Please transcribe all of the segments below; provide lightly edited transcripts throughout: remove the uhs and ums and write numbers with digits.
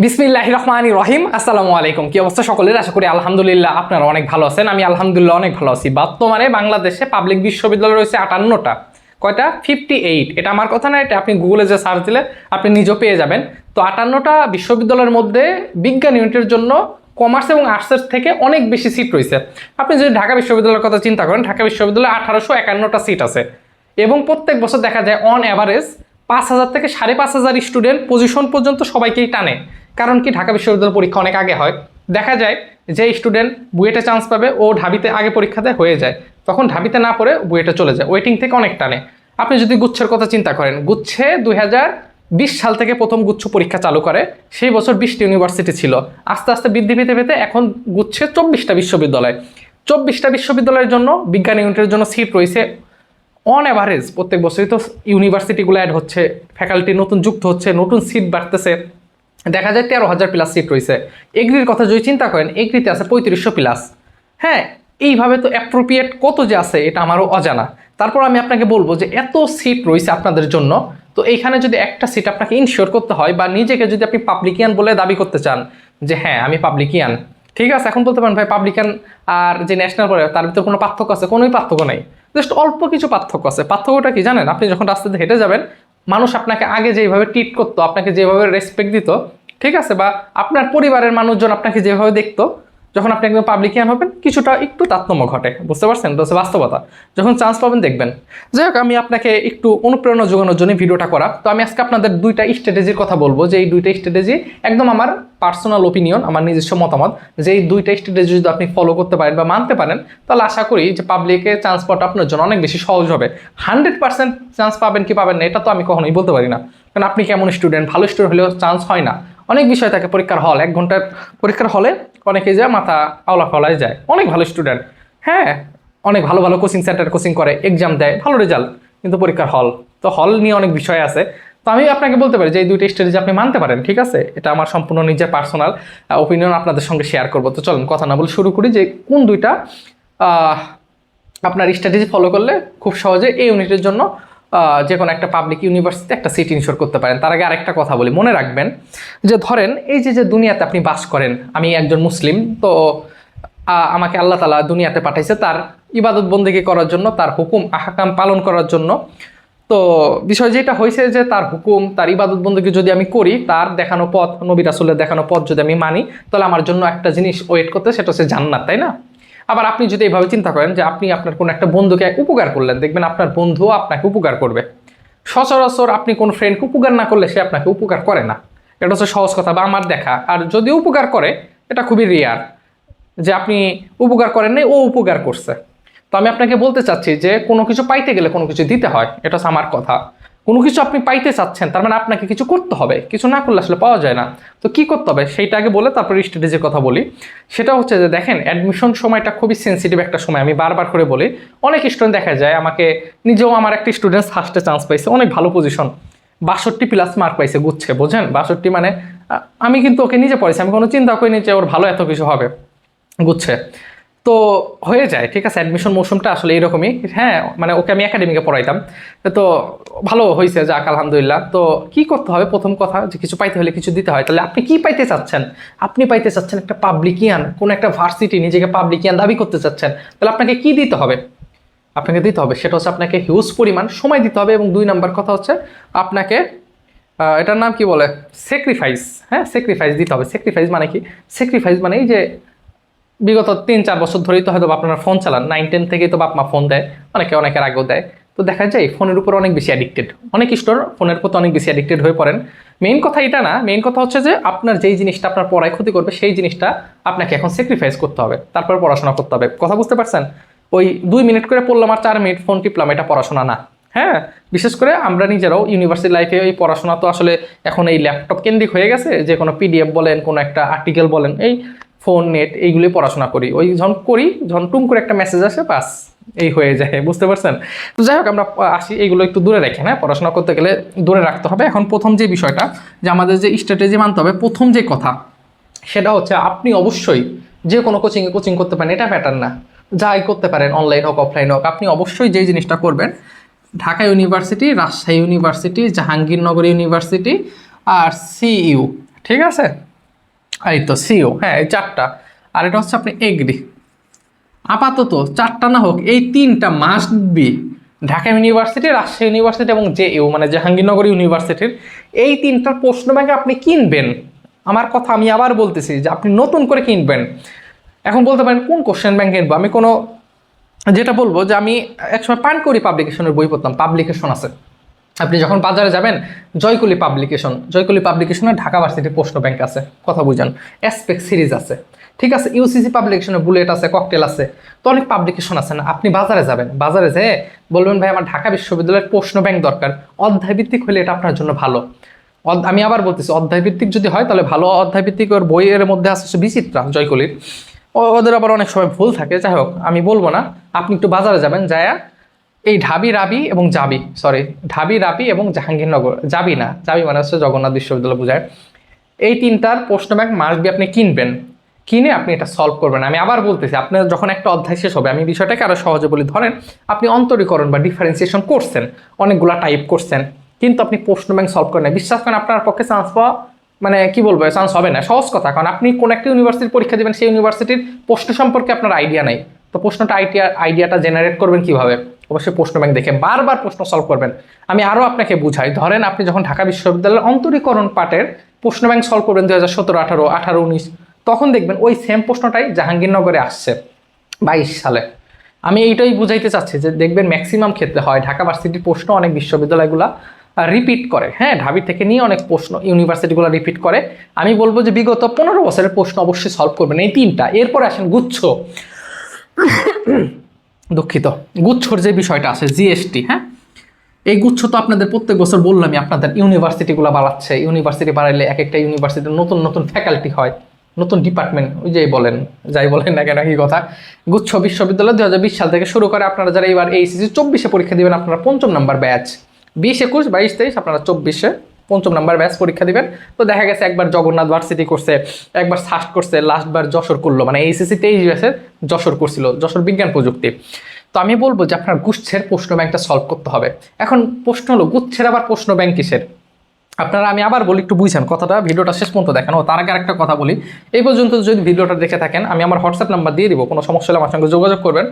বিসমিল্লাহির রহমানির রহিম। আসসালামু আলাইকুম। কি অবস্থা সকলের? আশা করি আলহামদুলিল্লাহ আপনারা অনেক ভালো আছেন। আমি আলহামদুলিল্লাহ অনেক ভালো আছি। বর্তমানে বাংলাদেশে পাবলিক বিশ্ববিদ্যালয় রয়েছে 58টা। কয়টা? 58। এটা আমার কথা না, এটা আপনি গুগলে যে সার্চ দিলে আপনি নিজেও পেয়ে যাবেন। তো 58টা বিশ্ববিদ্যালয়ের মধ্যে বিজ্ঞান ইউনিটের জন্য কমার্স এবং আর্টসের থেকে অনেক বেশি সিট রয়েছে। আপনি যদি ঢাকা বিশ্ববিদ্যালয়ের কথা চিন্তা করেন, ঢাকা বিশ্ববিদ্যালয়ে 1851টা সিট আছে এবং প্রত্যেক বছর দেখা যায় অন অ্যাভারেজ 5,000 থেকে 5,500 স্টুডেন্ট পজিশন পর্যন্ত সবাইকেই টানে। কারণ কি, ঢাকা বিশ্ববিদ্যালয় পরীক্ষা অনেক আগে হয়। দেখা যায় যে স্টুডেন্ট বুয়েটে চান্স পাবে, ও ঢাবিতে আগে পরীক্ষাতে হয়ে যায়, তখন ঢাবিতে না পড়ে বুয়েটে চলে যায়, ওয়েটিং থেকে অনেক টানে। আপনি যদি গুচ্ছের কথা চিন্তা করেন, গুচ্ছে 2020 সাল থেকে প্রথম গুচ্ছ পরীক্ষা চালু করে। সেই বছর 20টি ইউনিভার্সিটি ছিল, আস্তে আস্তে বৃদ্ধি পেতে পেতে এখন গুচ্ছে 24টা বিশ্ববিদ্যালয়। 24টা বিশ্ববিদ্যালয়ের জন্য বিজ্ঞান ইউনিটের জন্য সিট রয়েছে অন অ্যাভারেজ। প্রত্যেক বছরই তো ইউনিভার্সিটিগুলো অ্যাড হচ্ছে, ফ্যাকাল্টি নতুন যুক্ত হচ্ছে, নতুন সিট বাড়তেছে। দেখা যায় 13,000 প্লাস সিট রয়েছে। এগ্রির কথা যদি চিন্তা করেন, এগ্রিতে আছে 3500 প্লাস। হ্যাঁ, এইভাবে তো অ্যাপ্রোপ্রিয়েট কত যে আছে এটা আমারও অজানা। তারপর আমি আপনাকে বলবো যে এত সিট রয়েছে আপনাদের জন্য, তো এইখানে যদি একটা সিট আপনাকে ইনশিওর করতে হয় বা নিজেকে যদি আপনি পাবলিকিয়ান বলে দাবি করতে চান যে হ্যাঁ আমি পাবলিকিয়ান, ঠিক আছে, এখন বলতে পারেন ভাই পাবলিকান আর যে ন্যাশনাল পড়ে তার ভিতরে কোনো পার্থক্য আছে? কোনোই পার্থক্য নেই, জাস্ট অল্প কিছু পার্থক্য আছে। পার্থক্যটা কি জানেন? আপনি যখন রাস্তাতে হেঁটে যাবেন, মানুষ আপনাকে আগে যেভাবে ট্রিট করতো, আপনাকে যেভাবে রেসপেক্ট দিত, ঠিক আছে, বা আপনার পরিবারের মানুষজন আপনাকে যেভাবে দেখতো, যখন আপনি একদম পাবলিকিয়ান হবেন কিছুটা একটু তারতম্য ঘটে। বুঝতে পারছেন? এটা হচ্ছে বাস্তবতা। যখন চান্স পাবেন দেখবেন। যাই হোক, আমি আপনাকে একটু অনুপ্রেরণা যোগানোর জন্য ভিডিওটা করা। তো আমি আজকে আপনাদের দুইটা স্ট্র্যাটেজির কথা বলবো, যে এই দুইটা স্ট্র্যাটেজি একদম আমার পার্সোনাল ওপিনিয়ন, আমার নিজস্ব মতামত, যে এই দুইটা স্ট্র্যাটেজি যদি আপনি ফলো করতে পারেন বা মানতে পারেন, তাহলে আশা করি যে পাবলিকে চান্স পাওয়াটা আপনার জন্য অনেক বেশি সহজ হবে। 100% চান্স পাবেন কি পাবেন না এটা তো আমি কখনোই বলতে পারি না, কারণ আপনি কেমন স্টুডেন্ট, ভালো স্টুডেন্ট হলেও চান্স হয় না। অনেক বিষয় থাকে। পরীক্ষার হল, 1 ঘন্টার পরীক্ষার হলে অনেকে যায় মাথা আওলা ফলায় যায়, অনেক ভালো স্টুডেন্ট, হ্যাঁ, অনেক ভালো ভালো কোচিং সেন্টারে কোচিং করে, এক্সাম দেয়, ভালো রেজাল্ট, কিন্তু পরীক্ষার হল, তো হল নিয়ে অনেক বিষয় আছে। তো আমি আপনাকে বলতে পারি যে এই দুইটা স্ট্র্যাটেজি আপনি মানতে পারেন, ঠিক আছে। এটা আমার সম্পূর্ণ নিজের পার্সোনাল ওপিনিয়ন, আপনাদের সঙ্গে শেয়ার করবো। তো চলুন কথা না বলে শুরু করি যে কোন দুইটা আপনার স্ট্র্যাটেজি ফলো করলে খুব সহজে এই ইউনিটের জন্য যে কোনো একটা পাবলিক ইউনিভার্সিটিতে একটা সিট ইনশিওর করতে পারেন। তার আগে আরেকটা কথা বলি, মনে রাখবেন যে ধরেন এই যে দুনিয়াতে আপনি বাস করেন, আমি একজন মুসলিম, তো আমাকে আল্লাহ তাআলা দুনিয়াতে পাঠাইছে তার ইবাদত বন্দেগী করার জন্য, তার হুকুম আহকাম পালন করার জন্য। তো বিষয় যেটা হয়েছে যে তার হুকুম, তার ইবাদত বন্দেগী যদি আমি করি, তার দেখানো পথ, নবী রাসূলের দেখানো পথ যদি আমি মানি, তাহলে আমার জন্য একটা জিনিস ওয়েট করতে, সেটা হচ্ছে জান্নাত, তাই না? আবার আপনি যদি এইভাবে চিন্তা করেন যে আপনি আপনার কোনো একটা বন্ধুকে উপকার করলেন, দেখবেন আপনার বন্ধুও আপনাকে উপকার করবে। সচরাচর আপনি কোনো ফ্রেন্ডকে উপকার না করলে সে আপনাকে উপকার করে না। এটা হচ্ছে সহজ কথা বা আমার দেখা। আর যদি উপকার করে, এটা খুবই রেয়ার যে আপনি উপকার করেন নাই, ও উপকার করছে। তো আমি আপনাকে বলতে চাচ্ছি যে কোনো কিছু পাইতে গেলে কোনো কিছু দিতে হয়, এটা হচ্ছে আমার কথা। কোনো কিছু আপনি পাইতে চাচ্ছেন, তার মানে আপনাকে কিছু করতে হবে, কিছু না করলে আসলে পাওয়া যায় না। তো কি করতে হবে সেইটা আগে বলে তারপর স্ট্র্যাটেজির কথা বলি। সেটা হচ্ছে যে দেখেন, অ্যাডমিশন সময়টা খুবই সেন্সিটিভ একটা সময়, আমি বারবার করে বলি। অনেক স্টুডেন্ট দেখা যায়, আমাকে নিজেও, আমার একটা স্টুডেন্ট ফার্স্টে চান্স পাইছে, অনেক ভালো পজিশন, 62 প্লাস মার্ক পাইছে গুচ্ছে, বোঝেন 62 মানে। আমি কিন্তু ওকে নিজে পড়েছি, আমি কোনো চিন্তা করিনি যে ওর ভালো এত কিছু হবে গুচ্ছে। তো হয়ে যায়, ঠিক আছে। অ্যাডমিশন মৌসুমটা আসলে এরকমই, হ্যাঁ, মানে ওকে আমি একাডেমিকে পড়াইতাম, তো ভালো হয়েছে, যাক আলহামদুলিল্লাহ। তো কি করতে হবে? প্রথম কথা যে কিছু পাইতে হলে কিছু দিতে হয়। তাহলে আপনি কি পাইতে চাচ্ছেন? আপনি পাইতে চাচ্ছেন একটা পাবলিকিয়ান, কোন একটা ভার্সিটি, নিজেকে পাবলিকিয়ান দাবি করতে চাচ্ছেন, তাহলে আপনাকে কি দিতে হবে? আপনাকে দিতে হবে সেটা হচ্ছে আপনাকে হিউজ পরিমাণ সময় দিতে হবে, এবং 2 নাম্বার কথা হচ্ছে আপনাকে এটার নাম কি বলে, স্যাক্রিফাইস। হ্যাঁ, স্যাক্রিফাইস দিতে হবে। স্যাক্রিফাইস মানে কি? স্যাক্রিফাইস মানে এই যে বিগত 3-4 বছর ধরেই তো হয়তো আপনারা ফোন চালান, 9-10 থেকেই তো বাপ মা ফোন দেয়, অনেকের আগেও দেয়। তো দেখা যায় ফোনের উপর অনেক বেশি অ্যাডিক্টেড, অনেক স্টুডেন্ট ফোনের প্রতি অনেক বেশি অ্যাডিক্টেড হয়ে পড়েন। মেইন কথা এটা না, মেইন কথা হচ্ছে যে আপনার যেই জিনিসটা আপনার পড়ায় ক্ষতি করবে, সেই জিনিসটা আপনাকে এখন স্যাক্রিফাইস করতে হবে, তারপর পড়াশোনা করতে হবে। কথা বুঝতে পারছেন? ওই 2 মিনিট করে পড়লাম আর 4 মিনিট ফোন টিপলাম, এটা পড়াশোনা না। হ্যাঁ, বিশেষ করে আমরা নিজেরাও ইউনিভার্সিটি লাইফে এই পড়াশোনা তো আসলে এখন এই ল্যাপটপ কেন্দ্রিক হয়ে গেছে, যে কোনো পিডিএফ বলেন, কোনো একটা আর্টিকেল বলেন, এই ফোন নেট এইগুলি পড়াশোনা করি। ওই যখন টুম করে একটা মেসেজ আসে, বাস এই হয়ে যায়। বুঝতে পারছেন? তো যাই হোক, আমরা আসি, এইগুলো একটু দূরে রেখে, হ্যাঁ, পড়াশোনা করতে গেলে দূরে রাখতে হবে। এখন প্রথম যে বিষয়টা, যে আমাদের যে স্ট্র্যাটেজি মানতে হবে, প্রথম যে কথা সেটা হচ্ছে আপনি অবশ্যই যে কোনো কোচিং করতে পারেন, এটা প্যাটার্ন না, যাই করতে পারেন, অনলাইন হোক অফলাইন হোক, আপনি অবশ্যই যেই জিনিসটা করবেন, Dhaka university, Rajshahi university, Jahangirnagar university আর সিইউ, ঠিক আছে, এই তো সিও, হ্যাঁ এই 4টা, আর এটা হচ্ছে আপনি এগ্রি। আপাতত 4টা না হোক, এই 3টা must be. Dhaka university, Rajshahi university এবং জেইউ মানে জাহাঙ্গীরনগর ইউনিভার্সিটির এই 3টার প্রশ্ন ব্যাংক আপনি কিনবেন। আমার কথা আমি আবার বলতেছি যে আপনি নতুন করে কিনবেন। এখন বলতে পারেন কোন কোশ্চেন ব্যাংক কিনবো, আমি কোনো যেটা বলবো যে আমি একসময় পানকড়ি পাবলিকেশনের বই পড়তাম, পাবলিকেশন আছে, আপনি যখন বাজারে যাবেন জয়কলি পাবলিকেশনের ঢাকা ভার্সিটির প্রশ্ন ব্যাংক আছে, কথা বুঝান, অ্যাসপেক্ট সিরিজ আছে, ঠিক আছে, ইউসিসি পাবলিকেশনের বুলেট আছে, ককটেল আছে, তো অনেক পাবলিকেশন আছে না। আপনি বাজারে যাবেন, বাজারে যেয়ে বলবেন ভাই আমার ঢাকা বিশ্ববিদ্যালয়ের প্রশ্ন ব্যাংক দরকার, অধ্যায় ভিত্তিক হলে এটা আপনার জন্য ভালো। আমি আবার বলতেছি অধ্যায় ভিত্তিক যদি হয় তাহলে ভালো। অধ্যায় ভিত্তিক ওর বইয়ের মধ্যে আছে বিচিত্রা, জয়কলির, ওদের আবার অনেক সময় ভুল থাকে, যাই হোক আমি বলবো না। আপনি একটু বাজারে যাবেন, যায় এই ঢাবি রাবি এবং জাহাঙ্গীরনগর, জাবি মানে হচ্ছে জগন্নাথ বিশ্ববিদ্যালয় বোঝায়, এই 3টার প্রশ্ন ব্যাংক মাস্ট বি আপনি কিনবেন, কিনে আপনি এটা সলভ করবেন। আমি আবার বলতেছি আপনার যখন একটা অধ্যায় শেষ হবে, আমি বিষয়টাকে আরো সহজে বলি, ধরেন আপনি অন্তরীকরণ বা ডিফারেন্সিয়েশন করছেন, অনেকগুলা টাইপ করছেন, কিন্তু আপনি প্রশ্ন ব্যাংক সলভ করেন না, বিশ্বাস করেন আপনার পক্ষে চান্স পাওয়া মানে কি বলবো, চান্স হবে না। সহজ কথা, কারণ আপনি কোন একটা ইউনিভার্সিটির পরীক্ষা দেবেন, সেই ইউনিভার্সিটির প্রশ্ন সম্পর্কে আপনার আইডিয়া নাই, তো প্রশ্নটা আইডিয়াটা জেনারেট করবেন কিভাবে? অবশ্যই প্রশ্ন ব্যাংক দেখে বারবার প্রশ্ন সলভ করবেন। আমি আরও আপনাকে বুঝাই, ধরেন আপনি যখন ঢাকা বিশ্ববিদ্যালয়ের অন্তরীকরণ পার্টের প্রশ্ন ব্যাংক সলভ করবেন 2017, 18, 19, তখন দেখবেন ওই সেম প্রশ্নটাই জাহাঙ্গীরনগরে আসছে 22 সালে। আমি এইটাই বুঝাইতে চাচ্ছি যে দেখবেন ম্যাক্সিমাম ক্ষেত্রে হয় ঢাকা ভার্সিটির প্রশ্ন অনেক বিশ্ববিদ্যালয়গুলো রিপিট করে, হ্যাঁ ঢাবি থেকে নিয়ে অনেক প্রশ্ন ইউনিভার্সিটিগুলো রিপিট করে। আমি বলবো যে বিগত 15 বছরের প্রশ্ন অবশ্যই সলভ করবেন এই 3টা। এরপর আসেন গুচ্ছ, দুঃখিত, গুচ্ছর যে বিষয়টা আছে জিএসটি, হ্যাঁ এই গুচ্ছ তো আপনাদের প্রত্যেক বছর বললামই, আপনাদের ইউনিভার্সিটিগুলো বাড়াচ্ছে, ইউনিভার্সিটি বাড়াইলে এক একটা ইউনিভার্সিটির নতুন নতুন ফ্যাকাল্টি হয়, নতুন ডিপার্টমেন্ট, ওই যে বলেন যাই বলেন না কেন কি কথা। গুচ্ছ বিশ্ববিদ্যালয় 2020 সাল থেকে শুরু করে, আপনারা যারা এবার এইচএসসি 24-এ পরীক্ষা দিবেন, আপনারা 5ম নাম্বার ব্যাচ, 20, 21, 22, 23, আপনারা 24-এ 5ম নাম্বার ব্যাচ পরীক্ষা দিবেন। তো দেখা গেছে একবার জগন্নাথ ভার্সিটি করছে, একবার সাস্ট করছে, লাস্টবার যশোর করলো, মানে এইচএসসি 23 ব্যাচের যশোর করছিল, যশোর বিজ্ঞান প্রযুক্তি। তো আমি বলবো যে আপনার গুচ্ছের প্রশ্ন ব্যাংকটা সলভ করতে হবে। এখন প্রশ্ন হলো গুচ্ছের আবার প্রশ্ন ব্যাংক কিসের? আপনারা আমি আবার বলি একটু বুঝছেন কথাটা, ভিডিওটা শেষ পর্যন্ত দেখেন। তার আগে আরেকটা কথা বলি, এই পর্যন্ত যদি ভিডিওটা দেখে থাকেন আমি আমার হোয়াটসঅ্যাপ নাম্বার দিয়ে দিব, কোনো সমস্যা হলে আমার সঙ্গে যোগাযোগ করবেন।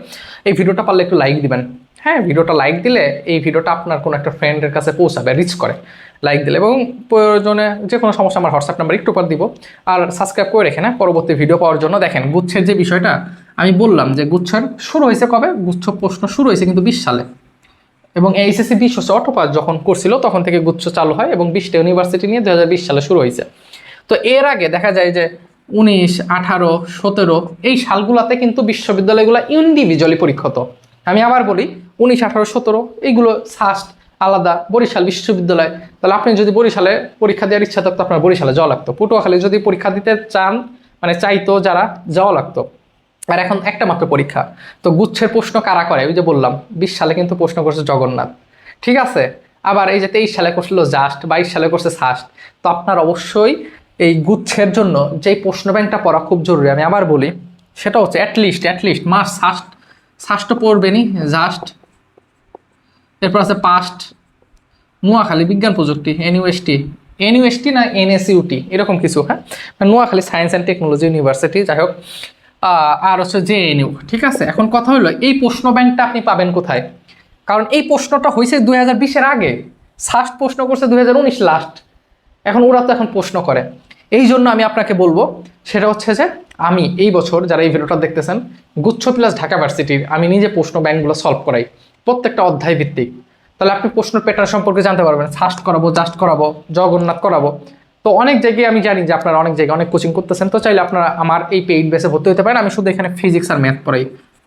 এই ভিডিওটা পারলে একটু লাইক দিবেন, হ্যাঁ ভিডিওটা লাইক দিলে এই ভিডিওটা আপনার কোনো একটা ফ্রেন্ডের কাছে পৌঁছাবে, রিচ করে লাইক দিলে, এবং প্রয়োজনে যে কোনো সমস্যা আমার হোয়াটসঅ্যাপ নাম্বার একটু পর দিব। আর সাবস্ক্রাইব করে রেখে না পরবর্তী ভিডিও পাওয়ার জন্য। দেখেন গুচ্ছের যে বিষয়টা আমি বললাম যে গুচ্ছের শুরু হয়েছে কবে, গুচ্ছ প্রশ্ন শুরু হয়েছে কিন্তু 20 সালে, এবং এইচএসসি 20 হচ্ছে অটোপাস যখন করছিল তখন থেকে গুচ্ছ চালু হয়, এবং 20টা ইউনিভার্সিটি নিয়ে 2020 সালে শুরু হয়েছে। তো এর আগে দেখা যায় যে 19, 18, 17 এই সালগুলোতে কিন্তু বিশ্ববিদ্যালয়গুলো ইন্ডিভিজুয়ালি পরীক্ষা হতো। আমি আবার বলি 19, 18, 17 এইগুলো সাস্ট আলাদা, বরিশাল বিশ্ববিদ্যালয়, তাহলে আপনি যদি বরিশালে পরীক্ষা দেওয়ার ইচ্ছা থাকতো আপনার বরিশালে যাওয়া লাগতো, পটুয়াখালী যদি পরীক্ষা দিতে চান মানে চাইতো যারা, যাওয়া লাগতো। আর এখন একটা মাত্র পরীক্ষা। তো গুচ্ছের প্রশ্ন কারা করে? ওই যে বললাম 20 সালে কিন্তু প্রশ্ন করছে জগন্নাথ, ঠিক আছে, আবার এই যে 23 সালে করছিল জাস্ট, 22 সালে করছে সাস্ট। তো আপনার অবশ্যই এই গুচ্ছের জন্য যেই প্রশ্ন ব্যাংকটা পড়া খুব জরুরি, আমি আবার বলি সেটা হচ্ছে অ্যাটলিস্ট মাস সাস্ট পড়বেনি, জাস্ট, এরপর আছে পাস্ট, নোয়াখালী বিজ্ঞান প্রযুক্তি, এনইউএসটি না এনএসইউটি এরকম কিছু, হ্যাঁ Noakhali science and technology university, যাই হোক, আর হচ্ছে জেএনইউ, ঠিক আছে। এখন কথা হলো এই প্রশ্ন ব্যাংকটা আপনি পাবেন কোথায়? কারণ এই প্রশ্নটা হয়েছে 2020-এর আগে, সাস্ট প্রশ্ন করছে 2019 লাস্ট, এখন ওরা তো এখন প্রশ্ন করে। এই জন্য আমি আপনাকে বলবো সেটা হচ্ছে যে আমি এই বছর যারা এই ভিডিওটা দেখতেছেন, গুচ্ছ প্লাস ঢাকা ভার্সিটির আমি নিজে প্রশ্ন ব্যাংকগুলো সলভ করাই, প্রত্যেকটা অধ্যায় ভিত্তিক। তাহলে আপনি প্রশ্ন প্যাটার্ন সম্পর্কে জানতে পারবেন, সাস্ট করাবো, জাস্ট করাবো, জগন্নাথ করাবো। তো অনেক জায়গায় আমি জানি যে আপনারা অনেক জায়গায় অনেক কোচিং করতেছেন, তো চাইলে আপনারা আমার এই পেইড বেসে ভর্তি হতে পারেন। আমি শুধু এখানে ফিজিক্স আর ম্যাথ পড়াই,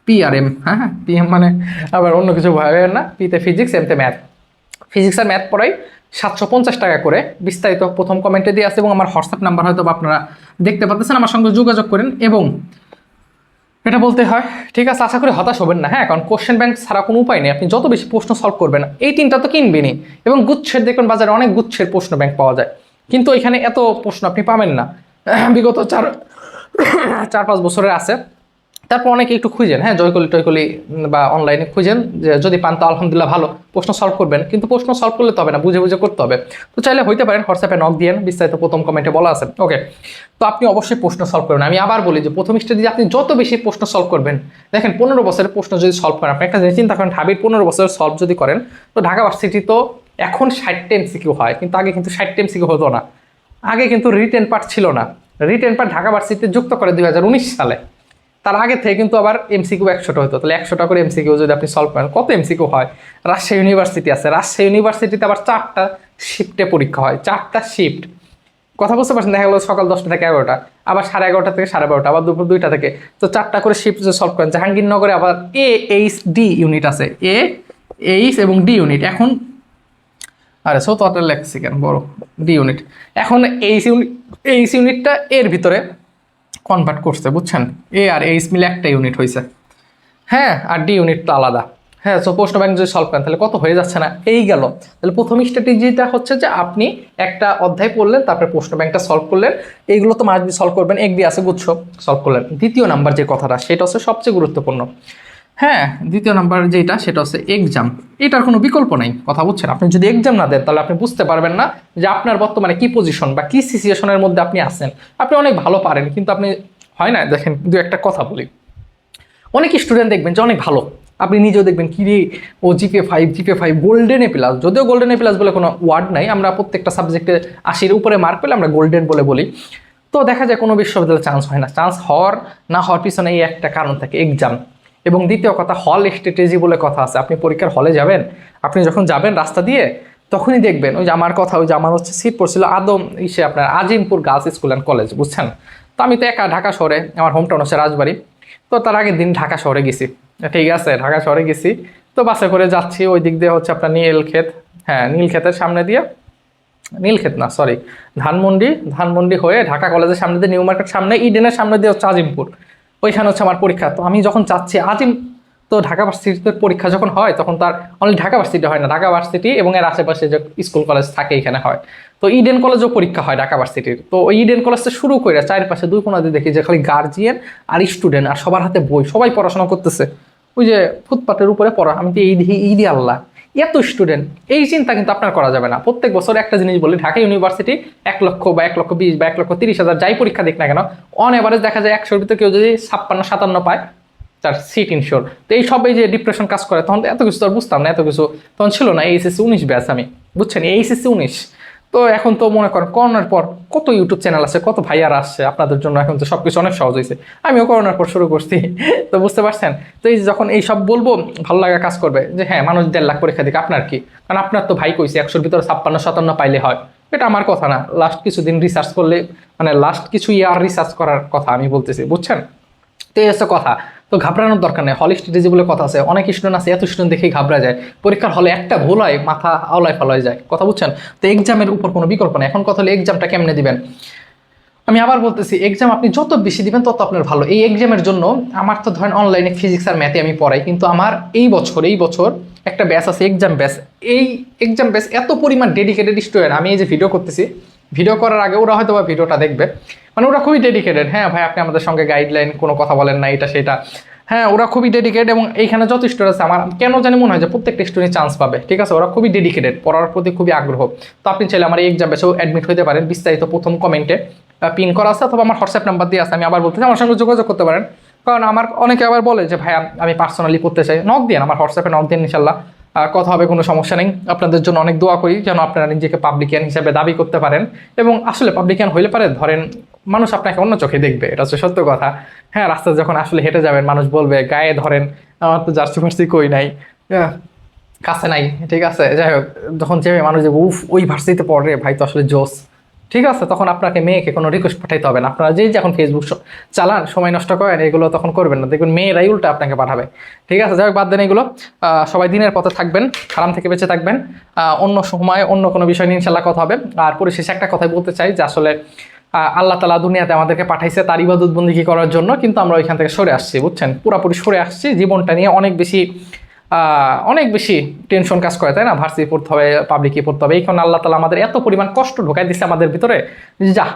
পিআরএম, হ্যাঁ পিএম মানে আবার অন্য কিছু ভাবেন না, পিতে ফিজিক্স, এমতে ম্যাথ, ফিজিক্স আর ম্যাথ পড়াই 750 টাকা করে। বিস্তারিত প্রথম কমেন্টে দিয়ে আছে, এবং আমার হোয়াটসঅ্যাপ নাম্বার হয়তো আপনারা দেখতে পাচ্ছেন, আমার সঙ্গে যোগাযোগ করেন। এবং এটা বলতে হয়, ঠিক আছে, আশা করি হতাশ হবেন না, হ্যাঁ কারণ কোশ্চেন ব্যাংক ছাড়া কোনো উপায় নেই, আপনি যত বেশি প্রশ্ন সলভ করবেন এই 3টা তো কিনবেনই। এবং গুচ্ছের দেখবেন বাজারে অনেক গুচ্ছের প্রশ্ন ব্যাংক পাওয়া যায়, কিন্তু এখানে এত প্রশ্ন আপনি পাবেন না, বিগত 4-5 বছরের আছে, তারপর অনেকে একটু খুঁজেন, হ্যাঁ জয়কলি টয়কলি বা অনলাইনে খুঁজেন, যে যদি পান তো আলহামদুলিল্লাহ ভালো, প্রশ্ন সলভ করবেন, কিন্তু প্রশ্ন সলভ করলে তো হবে না, বুঝে বুঝে করতে হবে। তো চাইলে হইতে পারেন হোয়াটসঅ্যাপে নক দিয়েন, বিস্তারিত প্রথম কমেন্টে বলা আছে। ওকে, তো আপনি অবশ্যই প্রশ্ন সলভ করবেন। আমি আবার বলি যে প্রথম স্টেজে আপনি যত বেশি প্রশ্ন সলভ করবেন, দেখেন 15 বছরের প্রশ্ন যদি সলভ করেন, আপনি একটা জিনিস চিন্তা করেন, ঢাবির 15 বছরের সলভ যদি করেন, তো ঢাকা ভার্সিটি তো এখন 60টা এমসিকিউ হয়, কিন্তু আগে কিন্তু 60টা এমসিকিউ হতো না। আগে কিন্তু রিটেন পার্ট ছিল না, রিটেন পার্ট ঢাকা ভার্সিটিতে যুক্ত করে 2019 সালে। তার আগে থেকে কিন্তু আবার এমসিকিউ 100টা হতো, তাহলে 100টা করে এমসিকিউ যদি আপনি সলভ করেন, কত এমসিকিউ হয়। রাজশাহী ইউনিভার্সিটি আছে, রাজশাহী ইউনিভার্সিটিতে আবার 4টা শিফটে পরীক্ষা হয়, 4টা শিফট। কথা বুঝতে পারছেন, দেখা গেলো সকাল 10টা থেকে 11টা, আবার 11:30 থেকে 12:30, আবার দুপুর 2টা থেকে, তো 4টা করে শিফট যদি সলভ করেন। জাহাঙ্গীরনগরে আবার AHD ইউনিট আছে, AH এবং ডি ইউনিট। এখন আরে সৌতটা লেখছি কেন বড়, ডি ইউনিট। এখন এইচ ইউনিটটা এর ভিতরে কনভার্ট করছে, বুঝছেন, এ আর এইচ মিলে একটা ইউনিট হয়েছে, হ্যাঁ, আর ডি ইউনিট তো আলাদা। হ্যাঁ, সো প্রশ্ন ব্যাংক যদি সলভ করেন তাহলে কত হয়ে যাচ্ছে না, এই গেল। তাহলে প্রথম স্ট্র্যাটেজিটা হচ্ছে যে আপনি একটা অধ্যায় পড়লেন, তারপরে প্রশ্ন ব্যাংকটা সলভ করলেন, এইগুলো তো মাস্ট বি সলভ করবেন, একদি আছে গুচ্ছ সলভ করলেন। দ্বিতীয় নাম্বার যে কথাটা, সেটা হচ্ছে সবচেয়ে গুরুত্বপূর্ণ। হ্যাঁ, দ্বিতীয় নাম্বার যেটা, সেটা হচ্ছে এক্সাম। এটার কোনো বিকল্প নেই, কথা বুঝছেন। আপনি যদি এক্সাম না দেন তাহলে আপনি বুঝতে পারবেন না যে আপনার বর্তমানে কি পজিশন বা কি সিচুয়েশনের মধ্যে আপনি আছেন। আপনি অনেক ভালো পারেন, কিন্তু আপনি হয় না, দেখেন দু একটা কথা বলি, অনেক স্টুডেন্ট দেখবেন যে অনেক ভালো, আপনি নিজেও দেখবেন কি রে, ও জিপিএ 5 গোল্ডেন এ প্লাস, যদিও গোল্ডেন এ প্লাস বলে কোনো ওয়ার্ড নাই, আমরা প্রত্যেকটা সাবজেক্টে 80-এর উপরে মার্ক পেলে আমরা গোল্ডেন বলে বলি। তো দেখা যায় কোনো বিশ্ববিদ্যালয়ে চান্স হয় না। চান্স হওয়ার না হওয়ার পিছনে এই একটা কারণ থাকে, এক্সাম। এবং দ্বিতীয় কথা, হল স্ট্র্যাটেজি বলে কথা আছে। আপনি পরীক্ষার হলে যাবেন, আপনি যখন যাবেন রাস্তা দিয়ে, তখনই দেখবেন, ওই যে আমার কথা, ওই যে আমার হচ্ছে সিট পড়ছিল আদম আপনার Azimpur girls school and college, বুঝছেন। তো আমি তো একা ঢাকা শহরে, আমার হোম টাউন হচ্ছে রাজবাড়ী। তো তার আগের দিন ঢাকা শহরে গেছি, ঠিক আছে, ঢাকা শহরে গেছি। তো বাসে করে যাচ্ছি, ওই দিক দিয়ে হচ্ছে আপনার নীলক্ষেত, হ্যাঁ নীলক্ষেতের সামনে দিয়ে, নীলক্ষেত না সরি, ধানমন্ডি হয়ে ঢাকা কলেজের সামনে দিয়ে, নিউ মার্কেট সামনে, ইডেনের সামনে দিয়ে হচ্ছে আজিমপুর, ওইখানে হচ্ছে আমার পরীক্ষা। তো আমি যখন যাচ্ছি তো ঢাকা ভার্সিটিতে পরীক্ষা যখন হয়, তখন তার অনলি ঢাকা ভার্সিটি হয় না, ঢাকা ভার্সিটি এবং এর আশেপাশে যে স্কুল কলেজ থাকে এখানে হয়। তো ইডেন কলেজও পরীক্ষা হয় ঢাকা ভার্সিটির। তো ওই ইডেন কলেজটা শুরু করে চারপাশে দুই কোণা দিয়ে দেখি যে খালি গার্জিয়ান আর স্টুডেন্ট, আর সবার হাতে বই, সবাই পড়াশোনা করতেছে ওই যে ফুটপাতের উপরে পড়া। আমি তো এই দেখি, এই দিয়ে আল্লাহ, এত স্টুডেন্ট, এই চিন্তা কিন্তু আপনার করা যাবে না। প্রত্যেক বছর একটা জিনিস বলি, ঢাকা ইউনিভার্সিটি 1 লক্ষ বা 1,20,000 বা 1,30,000 যাই পরীক্ষা দিক না কেন, অন এভারেজ দেখা যায় 100-র ভিতরে কেউ যদি 56-57 পায়, তার সিট ইনশোর। তো এই সব এই যে ডিপ্রেশন কাজ করে, তখন এত কিছু তো আর বুঝতাম না, এত কিছু তখন ছিল না। এইচএসসি 19 ব্যাচ আমি, বুঝছেন, এইচএসসি 19। তো এখন তো মনে করেন করোনার পর কত ইউটিউব চ্যানেল আছে, কত ভাইয়ার আসছে আপনাদের জন্য, এখন তো সবকিছু অনেক সহজ হয়েছে। আমিও করোনার পর শুরু করছি, তো বুঝতে পারছেন। তো এই যখন এই সব বলবো, ভালো লাগা কাজ করবে যে হ্যাঁ, মানুষ 1.5 লাখ পরীক্ষা দিক, আপনার কি, কারণ আপনার তো ভাই কইছে 100-র ভিতরে 56-57 পাইলে হয়। এটা আমার কথা না, লাস্ট কিছুদিন রিসার্চ করলে, মানে লাস্ট কিছু ইয়ার রিসার্চ করার কথা আমি বলতেছি, বুঝছেন। তো এই হচ্ছে কথা। তো ঘাবড়ানোর দরকার নেই, হল স্ট্র্যাটেজি বলে কথা আছে। অনেক স্টুডেন্ট আছে, এত স্টুডেন্ট দেখেই ঘাবড়া যায়, পরীক্ষার হলে একটা ভুল হয় মাথা আওলায় ফালায় যায়, কথা বুঝছেন। তো এক্সামের উপর কোনো বিকল্প নেই। এখন কথা হলো এক্সামটা কেমনে দিবেন। আমি আবার বলতেছি, এক্সাম আপনি যত বেশি দিবেন তত আপনার ভালো। এই এক্সামের জন্য আমার তো ধরেন অনলাইনে ফিজিক্স আর ম্যাথে আমি পড়াই, কিন্তু আমার এই বছর একটা ব্যাচ আছে, এক্সাম ব্যাচ। এই এক্সাম ব্যাচ এত পরিমাণ ডেডিকেটেড স্টুডেন্ট, আমি এই যে ভিডিও করতেছি, ভিডিও করার আগে ওরা হয়তো বা ভিডিওটা দেখবে, মানে ওরা খুবই ডেডিকেটেড। হ্যাঁ ভাই, আপনি আমাদের সঙ্গে গাইডলাইন কোনো কথা বলেন না, এটা সেটা, হ্যাঁ ওরা খুবই ডেডিকেটেড। এবং এইখানে যত স্টুডেন্ট আছে, আমার কেন জানি মনে হয় যে প্রত্যেকটা স্টুডেন্ট চান্স পাবে, ঠিক আছে। ওরা খুবই ডেডিকেটেড, পড়ার প্রতি খুবই আগ্রহ। তো আপনি চাইলে আমার এই এক্সাম ব্যাচেও অ্যাডমিট হতে পারেন, বিস্তারিত প্রথম কমেন্টে পিন করা আছে, অথবা আমার হোয়াটসঅ্যাপ নাম্বার দিয়ে আছে। আমি আবার বলতেছি, আমার সঙ্গে যোগাযোগ করতে পারেন। কারণ আমার অনেকে আবার বলে যে ভাই আমি পার্সোনালি করতে চাই, নক দিন, আমার হোয়াটসঅ্যাপে নক দিন, ইনশাল্লাহ কথা হবে, কোনো সমস্যা নেই। আপনাদের জন্য অনেক দোয়া করি যেন আপনারা নিজেকে পাবলিকিয়ান হিসেবে দাবি করতে পারেন। এবং আসলে পাবলিকিয়ান হইলে পারে, ধরেন মানুষ আপনাকে অন্য চোখে দেখবে, এটা হচ্ছে সত্য কথা। হ্যাঁ, রাস্তায় যখন আসলে হেঁটে যাবেন, মানুষ বলবে গায়ে ধরেন, আমার তো জার্সি ফার্সি কই নাই, কাছে নাই, ঠিক আছে। যাই হোক, যখন যাবে মানুষ যে উফ ওই ভার্সিটিতে পড়ে ভাই, তো আসলে জোস, ঠিক আছে। তখন আপনাকে মেয়েকে কোনো রিকোয়েস্ট পাঠাইতে হবে না। আপনারা যে এখন ফেসবুক চালান, সময় নষ্ট করেন, এগুলো তখন করবেন না, দেখবেন মেয়েরাই উল্টা আপনাকে পাঠাবে, ঠিক আছে। যাই হোক, বাদ দেন এগুলো। সবাই দিনের পথে থাকবেন, হারাম থেকে বেঁচে থাকবেন। অন্য সময় অন্য কোনো বিষয় নিয়ে ইনশাল্লাহ কথা হবে। আর পরিশেষে একটা কথাই বলতে চাই যে আসলে আল্লাহ তাআলা দুনিয়াতে আমাদেরকে পাঠাইছে তার ইবাদত বন্দেগী করার জন্য, কিন্তু আমরা ওইখান থেকে সরে আসছি, বুঝছেন, পুরোপুরি সরে আসছি। জীবনটা নিয়ে অনেক বেশি টেনশন কাজ করে, তাই না। ভার্সিটি পড়তে হবে, পাবলিকে পড়তে হবে, এইখানে আল্লাহ তাআলা আমাদের এত পরিমাণ কষ্ট ঢোকাই দিচ্ছে আমাদের ভিতরে, যা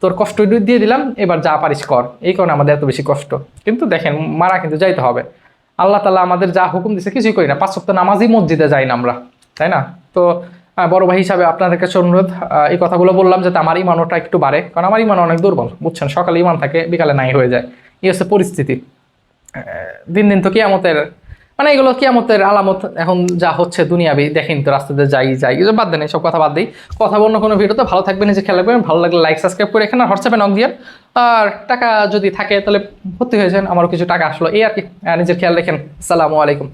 তোর কষ্ট দিয়ে দিলাম, এবার যা পারিস কর, এই কারণে আমাদের এত বেশি কষ্ট। কিন্তু দেখেন মারা কিন্তু যাইতে হবে, আল্লাহ তাআলা আমাদের যা হুকুম দিচ্ছে কিছুই করি না, 5 ওয়াক্ত নামাজই মসজিদে যাই না আমরা, তাই না? তো বড় ভাই হিসাবে আপনাদের কাছে অনুরোধ, এই কথাগুলো বললাম যাতে আমার ইমানটা একটু বাড়ে, কারণ আমার ইমান অনেক দুর্বল, বুঝছেন, সকালে ইমান থাকে বিকালে নাই হয়ে যায়, এই হচ্ছে পরিস্থিতি। দিন দিন তো কিয়ামতের, মানে এগুলো কিয়ামতের আলামত, এখন যা হচ্ছে দুনিয়াবি দেখেন তো, রাস্তাতে যাই এসব বাদ দেন, সব কথা বাদ দিই, কথা বন্য কোনো ভিডিওতে। ভালো থাকবেন, নিজে খেয়াল রাখবেন, ভালো লাগলে লাইক সাবস্ক্রাইব করে এখানে হোয়াটসঅ্যাপে নক দিয়ে, আর টাকা যদি থাকে তাহলে ভর্তি হয়ে যান, আমারও কিছু টাকা আসলো এই আর কি। নিজের খেয়াল রাখেন, আসসালামু আলাইকুম।